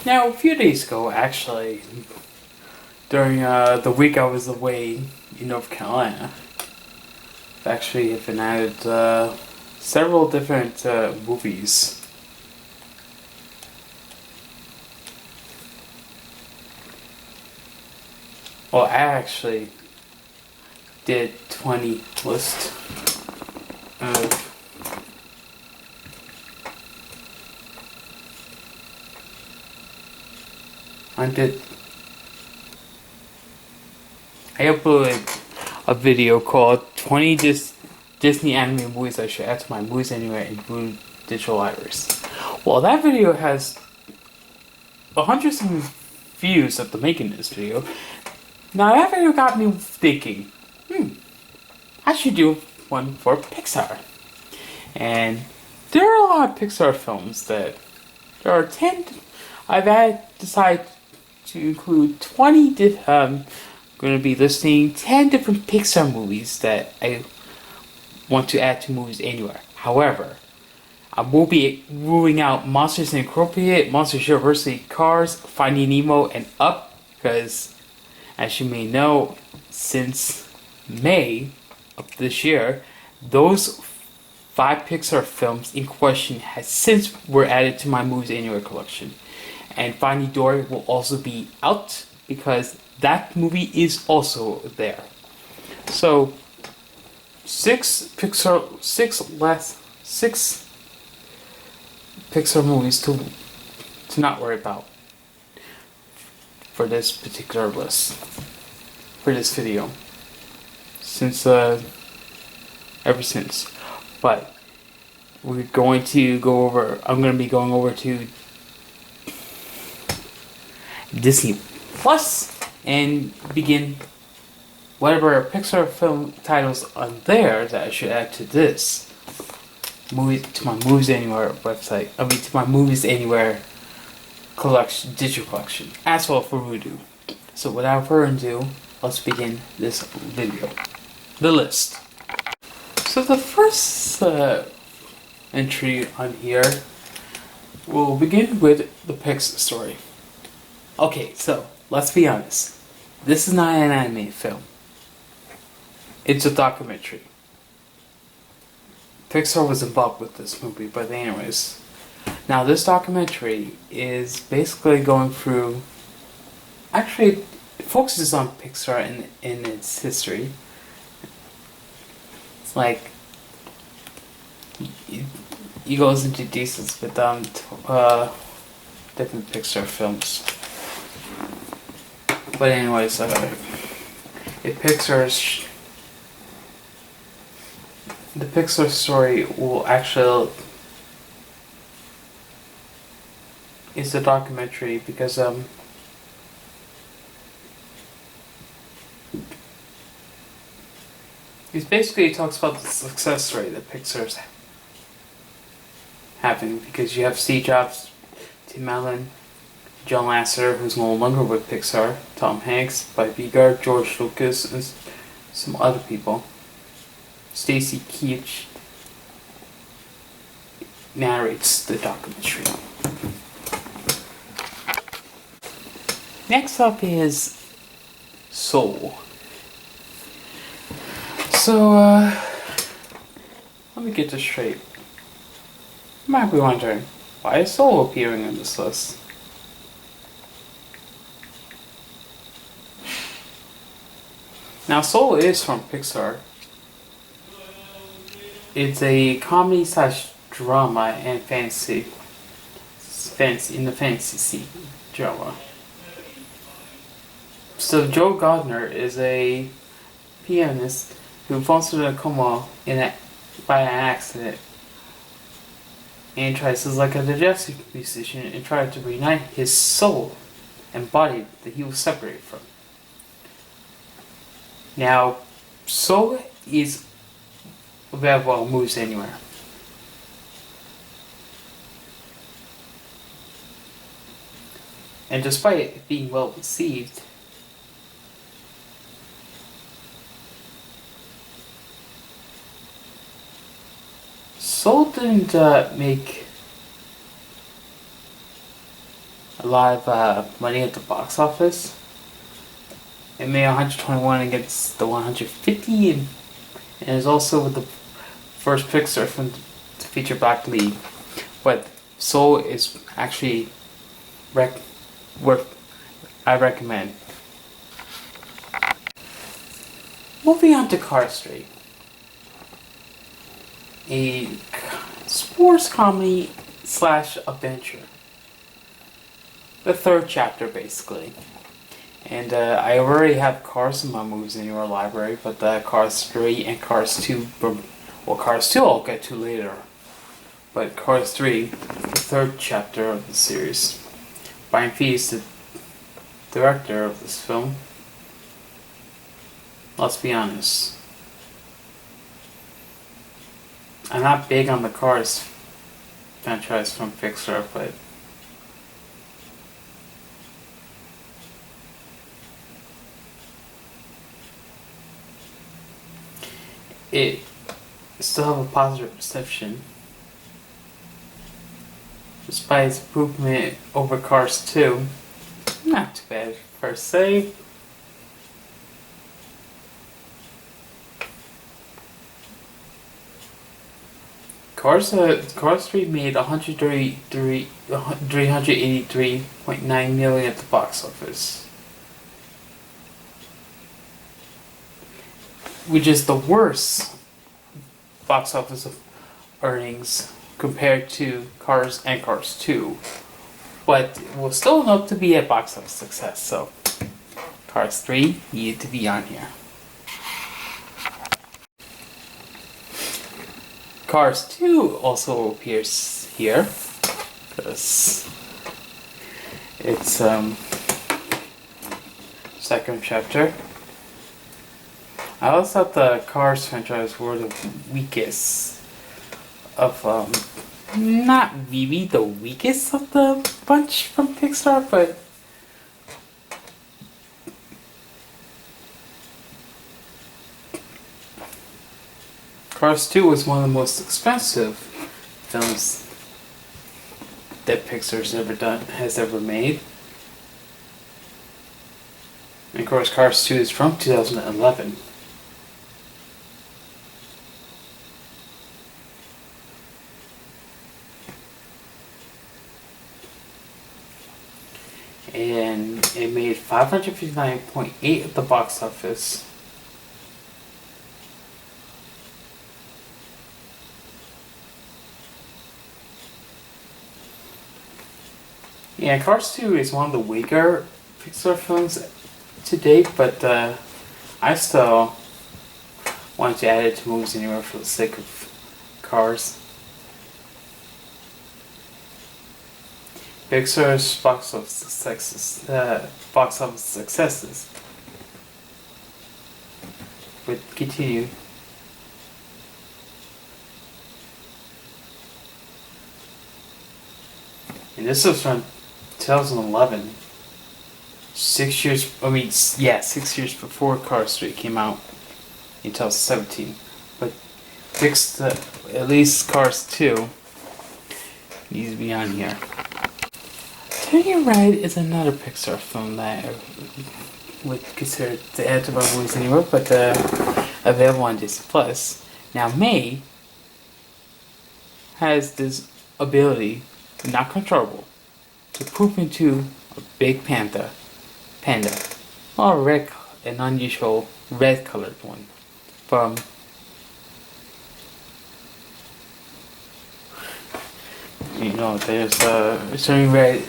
Now, a few days ago, actually, during the week I was away in North Carolina, I've actually been added several different movies. Well, I actually did 20 list of I uploaded a video called 20 Disney anime movies I should add to my Movies Anywhere and Vudu Digital Libraries. Well, that video has 100 some views of the making of this video. Now that video got me thinking, I should do one for Pixar. And there are a lot of Pixar films that there are 10. Decided to include 20 going to be listing 10 different Pixar movies that I want to add to Movies Anywhere. However, I will be ruling out Monsters Incorporated, Monsters University, Cars, Finding Nemo, and Up because, as you may know, since May of this year, those 5 Pixar films in question has since were added to my Movies Anywhere collection. And Finding Dory will also be out because that movie is also there. So 6 Pixar movies to not worry about for this particular list, for this video, since ever since. But we're going to go over. I'm going to be going over to Disney Plus and begin whatever Pixar film titles are there that I should add to this movie, to my Movies Anywhere website. To my Movies Anywhere collection, digital collection, as well for Vudu. So without further ado, let's begin this video. The list. So the first entry on here will begin with the Pixar story. Okay, so let's be honest. This is not an anime film. It's a documentary. Pixar was involved with this movie, but anyways. Now this documentary is basically going through... Actually, it focuses on Pixar in its history. It's like... It goes into details with different Pixar films. But anyways, the Pixar story will actually is a documentary because it basically talks about the success rate that Pixar's having, because you have Steve Jobs, Tim Allen, John Lasseter, who's no longer with Pixar, Tom Hanks, Bob Iger, George Lucas, and some other people. Stacy Keach narrates the documentary. Next up is Seoul. So, let me get this straight. You might be wondering, why is Seoul appearing on this list? Now, Seoul is from Pixar. It's a comedy / drama and fantasy in the fantasy genre. So Joe Gardner is a pianist who falls into a coma by an accident and tries to, like a jazz musician, and tries to reunite his soul and body that he was separated from. Now, Seoul is available on Movies Anywhere. And despite it being well received, Seoul didn't make a lot of money at the box office. It made 121 against the 150, and is also the first Pixar film to feature black lead. But Seoul is actually worth. I recommend. Moving on to Cars 3, a sports comedy slash adventure. The third chapter, basically. And I already have Cars in my Movies Anywhere library, but Cars 3 and Cars 2, well, Cars 2 I'll get to later. But Cars 3, the third chapter of the series. Brian Fee is the director of this film. Let's be honest. I'm not big on the Cars franchise from Pixar, but it still have a positive reception. Despite its improvement over Cars 2, not too bad per se. Cars 3 made 383.9 million at the box office, which is the worst box office earnings compared to Cars and Cars 2, but it was still enough to be a box office success, so Cars 3 needed to be on here. Cars 2 also appears here, because it's second chapter. I always thought the Cars franchise were the weakest of, not really the weakest of the bunch from Pixar, but Cars 2 was one of the most expensive films that Pixar's has ever made. And of course, Cars 2 is from 2011. And it made 559.8 at the box office. Yeah, Cars 2 is one of the weaker Pixar films to date, but I still wanted to add it to Movies Anywhere for the sake of Cars. Pixar's box office successes would continue. And this was from 2011. 6 years, 6 years before Cars 3 came out in 2017. But at least Cars 2 needs to be on here. Turning Red is another Pixar film that I would consider to add to my Movies Anywhere, but available on Disney Plus. Now, May has this ability, not controllable, to poop into a big panda, or an unusual red colored one, from there's Turning Red.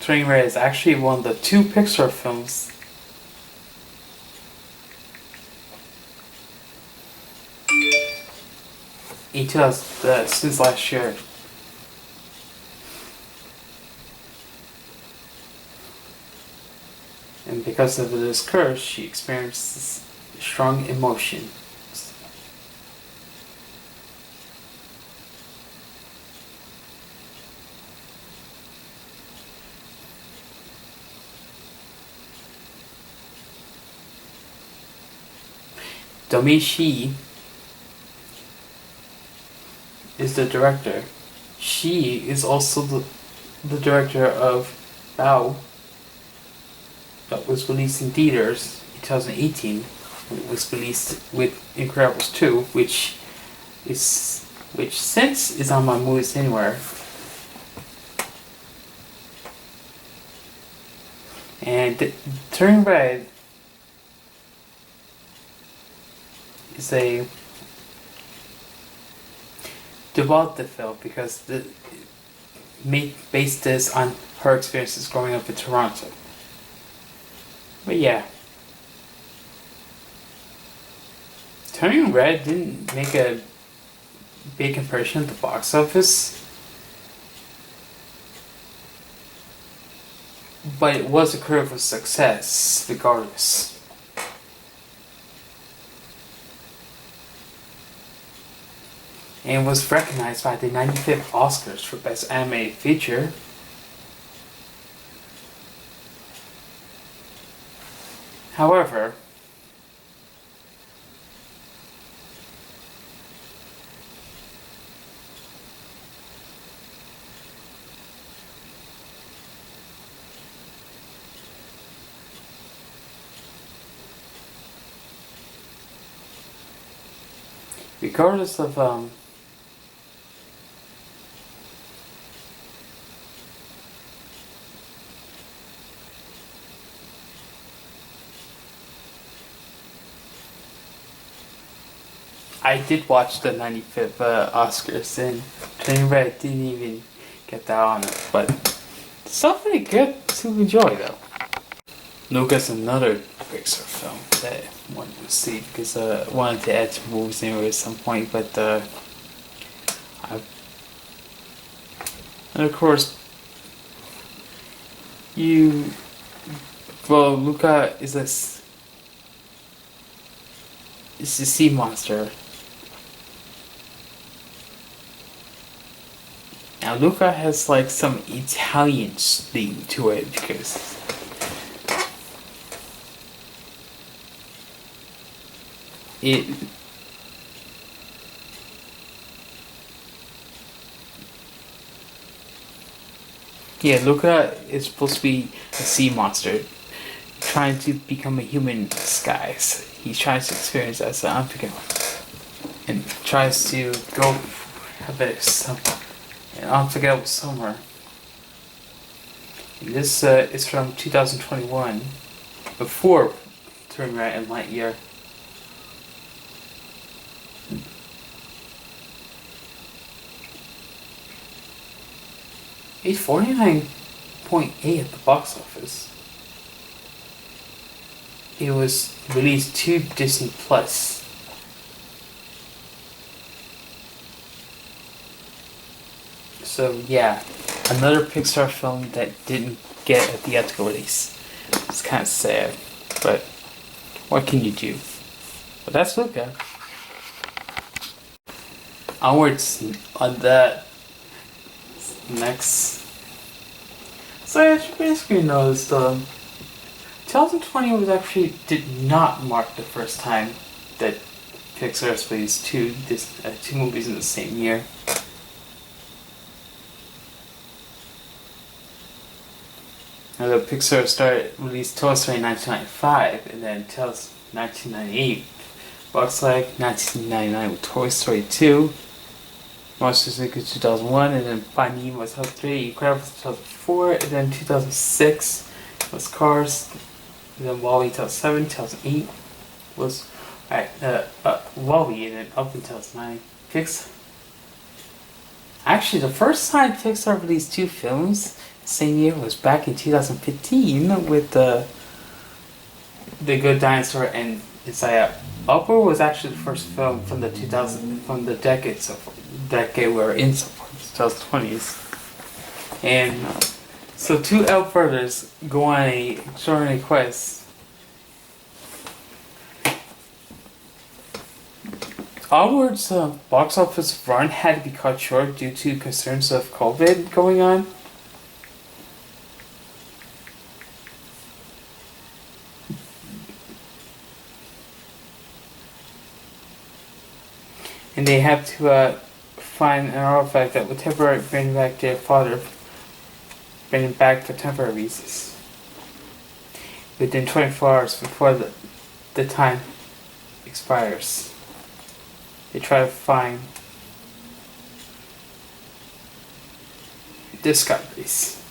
Turning Red is actually one of the two Pixar films since last year. And because of this curse, she experiences strong emotion. Domi Shi is the director. She is also the director of Bao, that was released in theaters in 2018. It was released with Incredibles 2, which since is on my Movies Anywhere. And Turning Red is a developed the film because based this on her experiences growing up in Toronto. But yeah, Turning Red didn't make a big impression at the box office, but it was a critical success regardless. And was recognized by the 95th Oscars for Best Animated Feature. However, regardless of I did watch the 95th Oscars, and Turning Red didn't even get that honor, but it's still pretty good to enjoy though. Luca's another Pixar film that I wanted to see because I wanted to add to Movies Anywhere at some point, but and of course Luca is a sea monster. Now Luca has like some Italian theme to it because Luca is supposed to be a sea monster trying to become a human disguise. He tries to experience as an unforgettable and tries to go have an unforgettable summer. And this is from 2021, before Turning Red and Lightyear. It's 49.8 at the box office. It was released to Disney Plus. So yeah, another Pixar film that didn't get a theatrical release. It's kind of sad, but what can you do? But that's Luca. Onwards on that next. So as you basically noticed, 2020 did not mark the first time that Pixar has released two movies in the same year. Now, Pixar released Toy Story in 1995, and then Tales 1998, Bugs Life 1999 with Toy Story 2, Monsters Inc. 2001, and then Finding Nemo 2003, Incredibles 2004, and then 2006 was Cars, and then WALL-E 2007, 2008 was WALL-E, and then up until 2009, Pixar. Actually, the first time Pixar released two films the same year was back in 2015 with the Good Dinosaur and Inside Out. Upward was actually the first film from the decade we're in so far, 2020s. And so two elf brothers go on a extraordinary quest. Onward's box office run had to be cut short due to concerns of COVID going on. And they have to find an artifact that would temporarily bring back their father, bring him back for temporary reasons. Within 24 hours before the time expires, they try to find discoveries.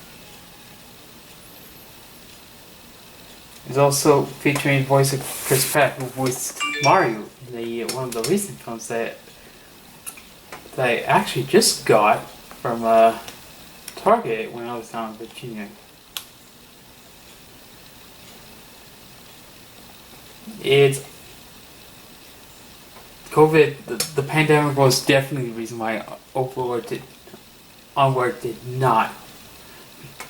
It's also featuring voice of Chris Pratt, who voiced Mario in one of the recent films that I actually just got from Target when I was down in Virginia. It's COVID. The pandemic was definitely the reason why Onward did not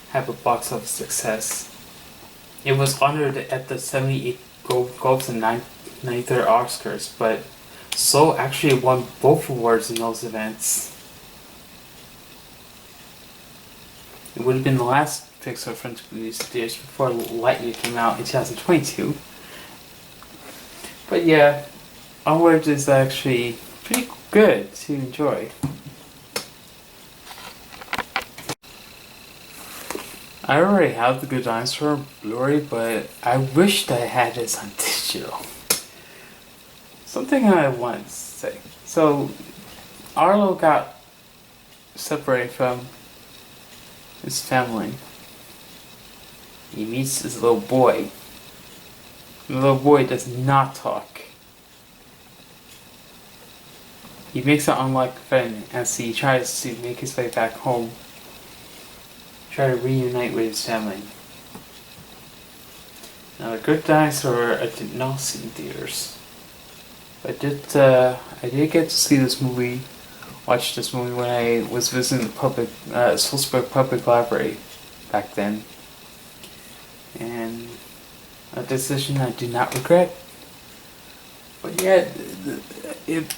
have a box office success. It was honored at the 78 Globes and 93rd Oscars, but Seoul actually won both awards in those events. It would have been the last Pixar film to be released years before Lightyear came out in 2022. But yeah, Onward is actually pretty good to enjoy. I already have the Good Dinosaur Blu-ray, but I wished I had this on digital. Something I want to say. So, Arlo got separated from his family. He meets his little boy. The little boy does not talk. He makes an unlikely friend as he tries to make his way back home. Try to reunite with his family. Now, The Good Dinosaur I did not see in theaters. I did get to see this movie, watch this movie when I was visiting the Salzburg Public Library back then. And a decision I do not regret. But yeah, it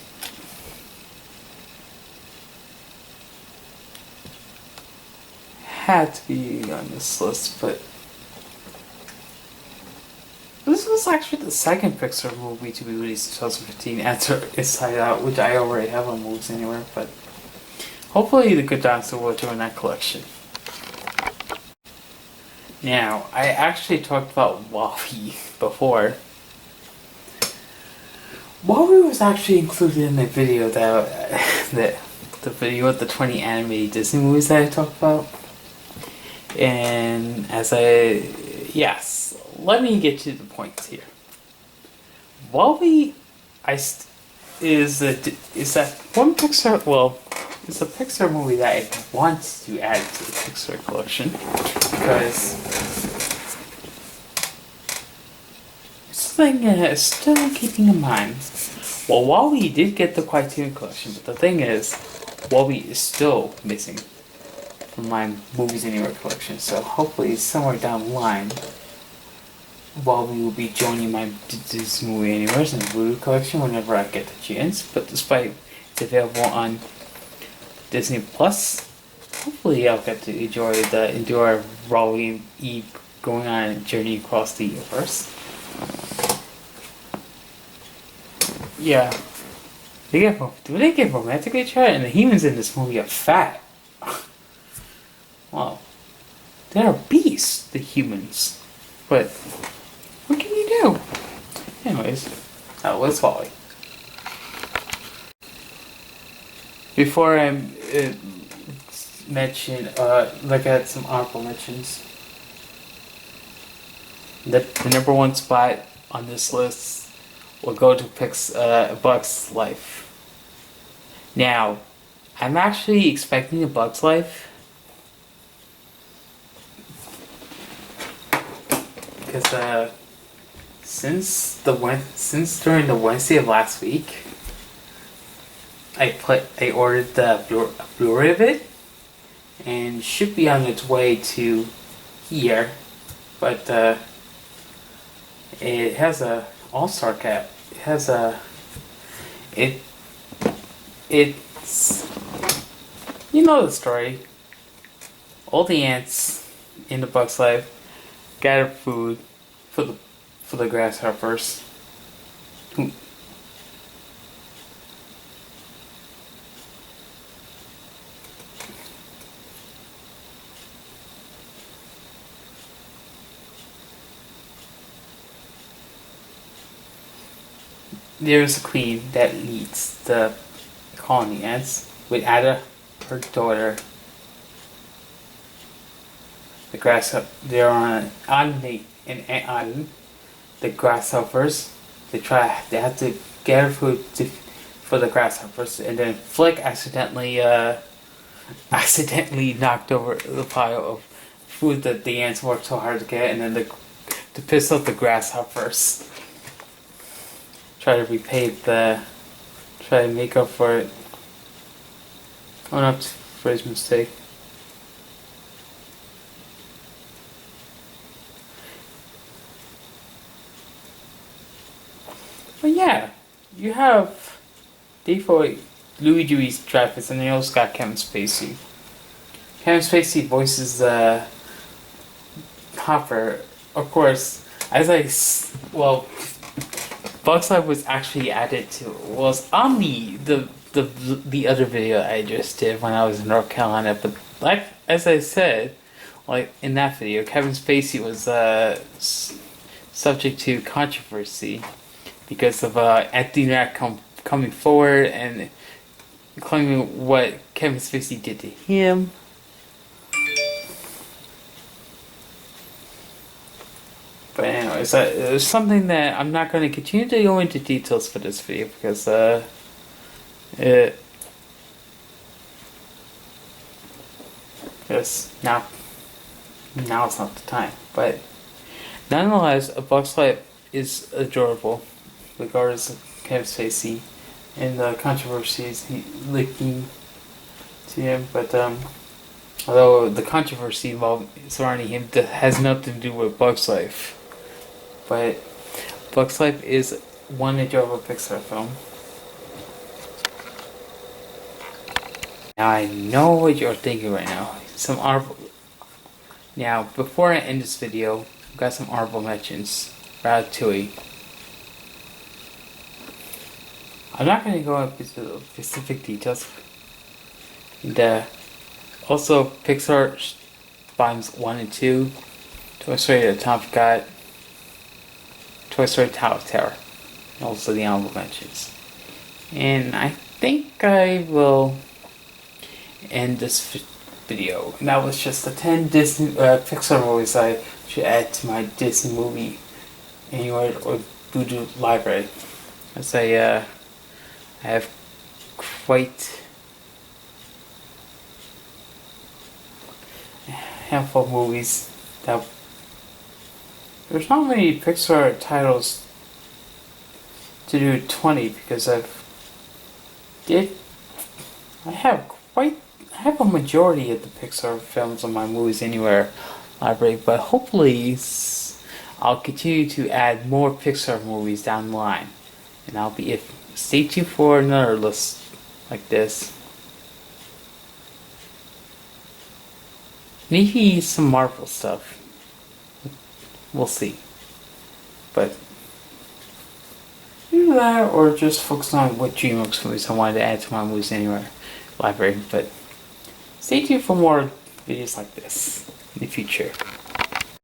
had to be on this list, but this was actually the second Pixar movie to be released in 2015 after Inside Out, which I already have on Movies Anywhere, but hopefully The Good Dinosaur will join that collection. Now, I actually talked about WALL-E before. WALL-E was actually included in the video the video of the 20 animated Disney movies that I talked about. And yes, let me get to the points here. WALL-E is that one Pixar, well, it's a Pixar movie that I want to add to the Pixar collection because something still keeping in mind. Well, WALL-E did get the Criterion collection, but the thing is, WALL-E is still missing from my Movies Anywhere collection, so hopefully somewhere down the line WALL-E will be joining my Disney Movie Anywheres and Vudu collection whenever I get the chance. But despite it's available on Disney Plus, hopefully I'll get to enjoy WALL-E going on a journey across the universe. Yeah. Do they get romantic with each other? And the humans in this movie are fat. Wow. They're beasts, the humans. But what can you do? Anyways, that was WALL-E. Before I mention, look at some honorable mentions. The number one spot on this list will go to Bug's Life. Now, I'm actually expecting a Bug's Life because since during the Wednesday of last week, I ordered the Blu-ray of it, and should be on its way to here, but it has a all-star cap. It has it's you know the story. All the ants in the Bug's Life gather food for the grasshoppers. there's a queen that leads the colony ants with Ada, her daughter. The grasshopper. They're on an ant island. The grasshoppers. They have to gather food for the grasshoppers, and then Flick accidentally knocked over the pile of food that the ants worked so hard to get, and then to piss off the grasshoppers. Try to make up for it. Own up for his mistake. But yeah, you have default Louis Travis, and you also got Kevin Spacey. Kevin Spacey voices Hopper. Of course, Bugs Life was actually added to, was on the other video I just did when I was in North Carolina. But like as I said, like in that video, Kevin Spacey was subject to controversy because of Anthony Rack coming forward and claiming what Kevin Spacey did to him. But anyways, it's something that I'm not going to continue to go into details for this video because now it's not the time. But nonetheless, A Bug's Life is adorable, regardless of Kevin Spacey and the controversies linking to him. But although the controversy involved surrounding him has nothing to do with Bug's Life. But Bug's Life is one enjoyable Pixar film. Now I know what you're thinking right now. Now, before I end this video, I've got some honorable mentions. Ratatouille. I'm not going to go into specific details. And also, Pixar Volumes 1 and 2, Toy Story The Top God, Toy Story Tower of Terror, and also the honorable mentions. And I think I will end this video. And that was just the 10 Disney Pixar movies I should add to my Disney movie anywhere or Vudu library. As I have quite a handful of movies that there's not many Pixar titles to do 20 because I have a majority of the Pixar films on my Movies Anywhere library, but hopefully I'll continue to add more Pixar movies down the line, and stay tuned for another list like this. Maybe some Marvel stuff. We'll see. But either that or just focus on what DreamWorks movies I wanted to add to my Movies Anywhere library. But stay tuned for more videos like this in the future.